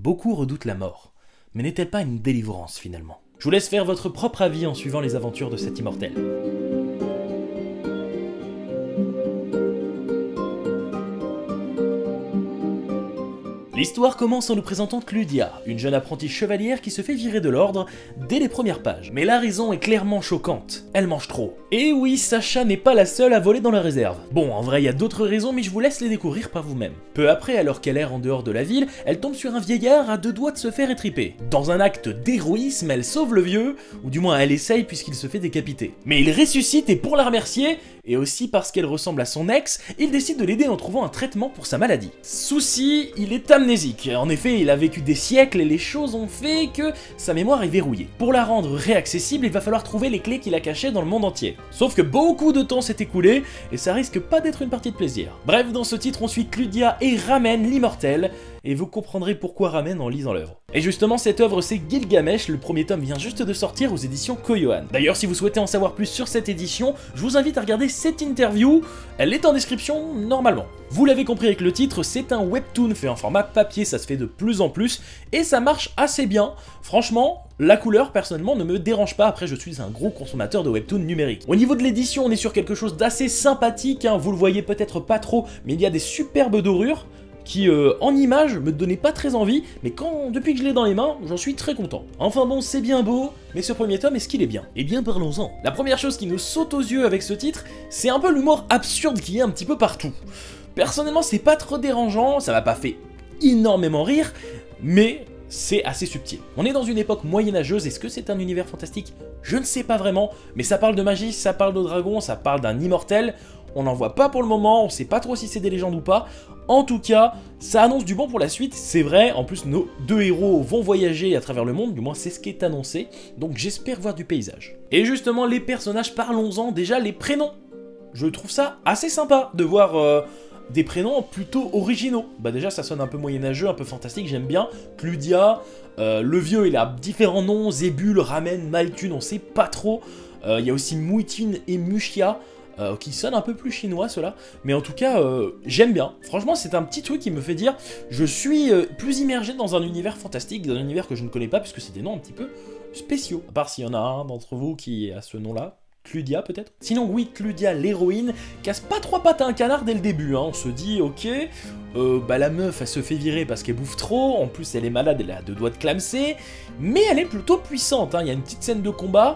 Beaucoup redoutent la mort, mais n'est-elle pas une délivrance finalement? Je vous laisse faire votre propre avis en suivant les aventures de cet immortel. L'histoire commence en nous présentant Cludia, une jeune apprentie chevalière qui se fait virer de l'ordre dès les premières pages. Mais la raison est clairement choquante, elle mange trop. Et oui, Sacha n'est pas la seule à voler dans la réserve. Bon, en vrai, il y a d'autres raisons, mais je vous laisse les découvrir par vous-même. Peu après, alors qu'elle erre en dehors de la ville, elle tombe sur un vieillard à deux doigts de se faire étriper. Dans un acte d'héroïsme, elle sauve le vieux, ou du moins elle essaye puisqu'il se fait décapiter. Mais il ressuscite et pour la remercier, et aussi parce qu'elle ressemble à son ex, il décide de l'aider en trouvant un traitement pour sa maladie. Souci, il est amnésique. En effet, il a vécu des siècles et les choses ont fait que sa mémoire est verrouillée. Pour la rendre réaccessible, il va falloir trouver les clés qu'il a cachées dans le monde entier. Sauf que beaucoup de temps s'est écoulé, et ça risque pas d'être une partie de plaisir. Bref, dans ce titre, on suit Cludia et Ramen l'immortel, et vous comprendrez pourquoi Ramen en lisant l'œuvre. Et justement, cette œuvre c'est Gilgamesh, le premier tome vient juste de sortir aux éditions Koyohan. D'ailleurs, si vous souhaitez en savoir plus sur cette édition, je vous invite à regarder cette interview, elle est en description normalement. Vous l'avez compris avec le titre, c'est un webtoon fait en format papier, ça se fait de plus en plus, et ça marche assez bien. Franchement, la couleur, personnellement, ne me dérange pas, après je suis un gros consommateur de webtoon numérique. Au niveau de l'édition, on est sur quelque chose d'assez sympathique, hein. Vous le voyez peut-être pas trop, mais il y a des superbes dorures, qui en image me donnait pas très envie, mais depuis que je l'ai dans les mains, j'en suis très content. Enfin bon, c'est bien beau, mais ce premier tome, est-ce qu'il est bien? Eh bien parlons-en. La première chose qui nous saute aux yeux avec ce titre, c'est un peu l'humour absurde qui est un petit peu partout. Personnellement, c'est pas trop dérangeant, ça m'a pas fait énormément rire, mais c'est assez subtil. On est dans une époque moyenâgeuse, est-ce que c'est un univers fantastique? Je ne sais pas vraiment, mais ça parle de magie, ça parle de dragons, ça parle d'un immortel, on n'en voit pas pour le moment, on sait pas trop si c'est des légendes ou pas. En tout cas, ça annonce du bon pour la suite, c'est vrai, en plus nos deux héros vont voyager à travers le monde, du moins c'est ce qui est annoncé, donc j'espère voir du paysage. Et justement, les personnages, parlons-en, déjà les prénoms. Je trouve ça assez sympa de voir des prénoms plutôt originaux. Bah déjà ça sonne un peu moyenâgeux, un peu fantastique, j'aime bien. Cludia, le vieux il a différents noms, Zébul, Ramen, Malthune, on sait pas trop. Il y a aussi Muitin et Mushia, qui sonnent un peu plus chinois ceux-là, mais en tout cas j'aime bien. Franchement c'est un petit truc qui me fait dire je suis plus immergé dans un univers fantastique, dans un univers que je ne connais pas, puisque c'est des noms un petit peu spéciaux. À part s'il y en a un d'entre vous qui a ce nom-là. Cludia peut-être. Sinon oui, Cludia l'héroïne casse pas trois pattes à un canard dès le début, hein. On se dit ok, bah la meuf elle se fait virer parce qu'elle bouffe trop, en plus elle est malade, elle a deux doigts de clamser, mais elle est plutôt puissante, hein. Il y a une petite scène de combat,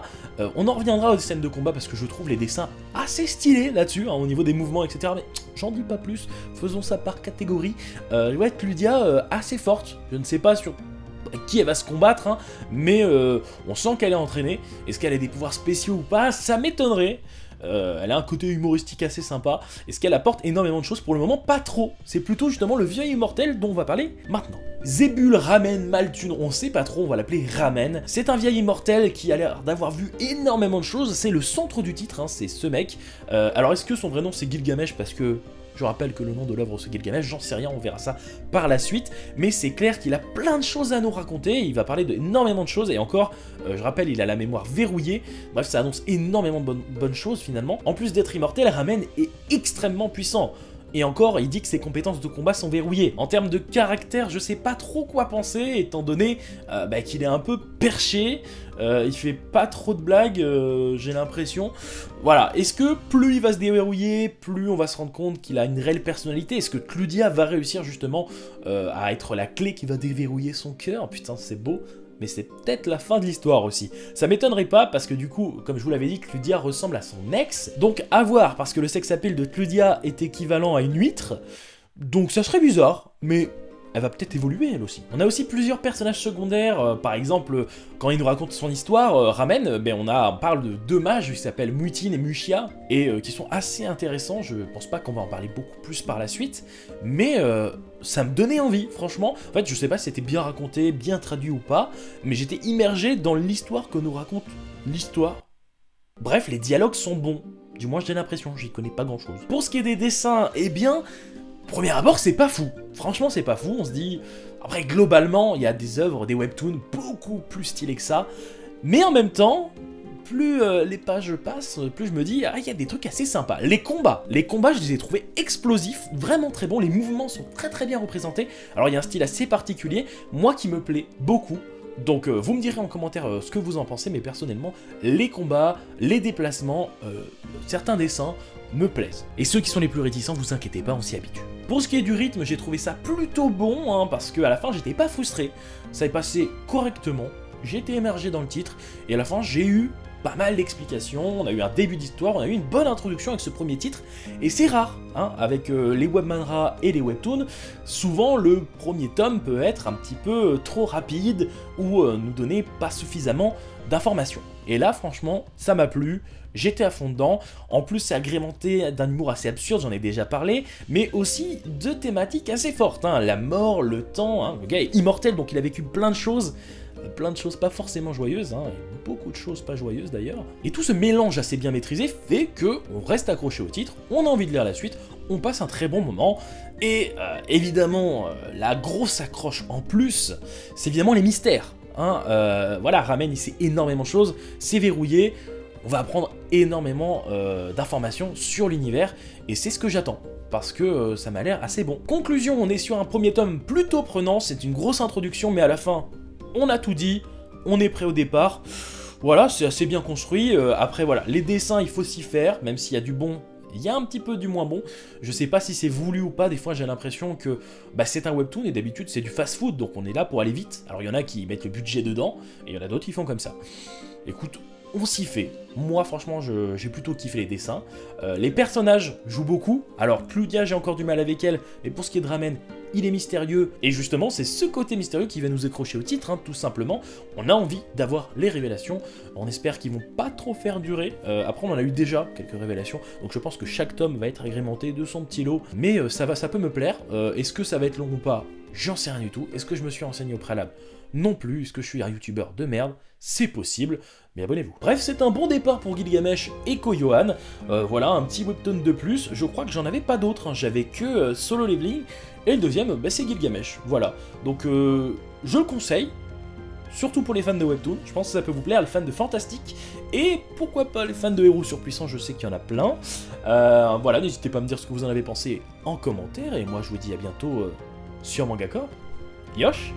on en reviendra aux scènes de combat parce que je trouve les dessins assez stylés là-dessus, hein, au niveau des mouvements etc, mais j'en dis pas plus, faisons ça par catégorie. Ouais, Cludia assez forte, je ne sais pas sur qui elle va se combattre, hein, mais on sent qu'elle est entraînée. Est-ce qu'elle a des pouvoirs spéciaux ou pas? Ça m'étonnerait. Elle a un côté humoristique assez sympa. Est-ce qu'elle apporte énormément de choses? Pour le moment, pas trop. C'est plutôt justement le vieux immortel dont on va parler maintenant. Zébul, Ramen, Malthune, on sait pas trop, on va l'appeler Ramen. C'est un vieil immortel qui a l'air d'avoir vu énormément de choses. C'est le centre du titre, hein, c'est ce mec. Alors est-ce que son vrai nom c'est Gilgamesh parce que... Je rappelle que le nom de l'œuvre c'est Gilgamesh, j'en sais rien, on verra ça par la suite, mais c'est clair qu'il a plein de choses à nous raconter, il va parler d'énormément de choses, et encore, je rappelle, il a la mémoire verrouillée, bref, ça annonce énormément de bonnes choses finalement. En plus d'être immortel, Ramen est extrêmement puissant. Et encore, il dit que ses compétences de combat sont verrouillées. En termes de caractère, je sais pas trop quoi penser, étant donné qu'il est un peu perché, il fait pas trop de blagues, j'ai l'impression. Voilà, est-ce que plus il va se déverrouiller, plus on va se rendre compte qu'il a une réelle personnalité? Est-ce que Cludia va réussir justement à être la clé qui va déverrouiller son cœur? Putain, c'est beau. Mais c'est peut-être la fin de l'histoire aussi. Ça m'étonnerait pas parce que du coup, comme je vous l'avais dit, Cludia ressemble à son ex. Donc à voir, parce que le sex appeal de Cludia est équivalent à une huître. Donc ça serait bizarre, mais elle va peut-être évoluer elle aussi. On a aussi plusieurs personnages secondaires, par exemple, quand il nous raconte son histoire, Ramen, on parle de deux mages qui s'appellent Muitin et Mushia, et qui sont assez intéressants, je pense pas qu'on va en parler beaucoup plus par la suite, mais ça me donnait envie, franchement. En fait, je sais pas si c'était bien raconté, bien traduit ou pas, mais j'étais immergé dans l'histoire que nous raconte l'histoire. Bref, les dialogues sont bons, du moins j'ai l'impression, j'y connais pas grand-chose. Pour ce qui est des dessins, eh bien... Premier abord, c'est pas fou. Franchement, c'est pas fou. On se dit... Après, globalement, il y a des œuvres, des webtoons beaucoup plus stylés que ça. Mais en même temps, plus les pages passent, plus je me dis, ah, il y a des trucs assez sympas. Les combats, je les ai trouvés explosifs, vraiment très bons, les mouvements sont très très bien représentés. Alors il y a un style assez particulier, moi qui me plaît beaucoup. Donc vous me direz en commentaire ce que vous en pensez, mais personnellement, les combats, les déplacements, certains dessins me plaisent. Et ceux qui sont les plus réticents, vous inquiétez pas, on s'y habitue. Pour ce qui est du rythme, j'ai trouvé ça plutôt bon, hein, parce qu'à la fin, j'étais pas frustré. Ça est passé correctement, j'ai été émergé dans le titre, et à la fin, j'ai eu pas mal d'explications, on a eu un début d'histoire, on a eu une bonne introduction avec ce premier titre, et c'est rare, hein, avec les webmangas et les webtoons, souvent le premier tome peut être un petit peu trop rapide, ou nous donner pas suffisamment d'informations. Et là, franchement, ça m'a plu, j'étais à fond dedans, en plus c'est agrémenté d'un humour assez absurde, j'en ai déjà parlé, mais aussi de thématiques assez fortes, hein, la mort, le temps, hein, le gars est immortel, donc il a vécu plein de choses pas forcément joyeuses, hein, et beaucoup de choses pas joyeuses d'ailleurs. Et tout ce mélange assez bien maîtrisé fait que on reste accroché au titre, on a envie de lire la suite, on passe un très bon moment, et évidemment, la grosse accroche en plus, c'est évidemment les mystères. Hein, voilà, Ramen il sait énormément de choses, c'est verrouillé, on va apprendre énormément d'informations sur l'univers, et c'est ce que j'attends. Parce que ça m'a l'air assez bon. Conclusion, on est sur un premier tome plutôt prenant, c'est une grosse introduction, mais à la fin, on a tout dit, on est prêt au départ. Voilà, c'est assez bien construit. Après, voilà, les dessins, il faut s'y faire, même s'il y a du bon, il y a un petit peu du moins bon. Je sais pas si c'est voulu ou pas, des fois j'ai l'impression que c'est un webtoon, et d'habitude c'est du fast-food, donc on est là pour aller vite. Alors il y en a qui mettent le budget dedans, et il y en a d'autres qui font comme ça. Écoute, on s'y fait. Moi, franchement, j'ai plutôt kiffé les dessins. Les personnages jouent beaucoup. Alors, Claudia, j'ai encore du mal avec elle, mais pour ce qui est de Ramen, il est mystérieux. Et justement, c'est ce côté mystérieux qui va nous accrocher au titre, hein, tout simplement. On a envie d'avoir les révélations. On espère qu'ils vont pas trop faire durer. Après, on en a eu déjà quelques révélations, donc je pense que chaque tome va être agrémenté de son petit lot. Mais ça peut me plaire. Est-ce que ça va être long ou pas? J'en sais rien du tout. Est-ce que je me suis renseigné au préalable? Non plus. Est-ce que je suis un youtubeur de merde? C'est possible, mais abonnez-vous. Bref, c'est un bon départ pour Gilgamesh et Koyohan. Voilà, un petit webtoon de plus. Je crois que j'en avais pas d'autres, hein. J'avais que Solo Leveling, et le deuxième, c'est Gilgamesh. Voilà, donc je le conseille, surtout pour les fans de webtoon. Je pense que ça peut vous plaire, les fans de fantastique, et pourquoi pas les fans de héros surpuissants, je sais qu'il y en a plein. Voilà, n'hésitez pas à me dire ce que vous en avez pensé en commentaire, et moi je vous dis à bientôt sur Manga Corp. Yosh!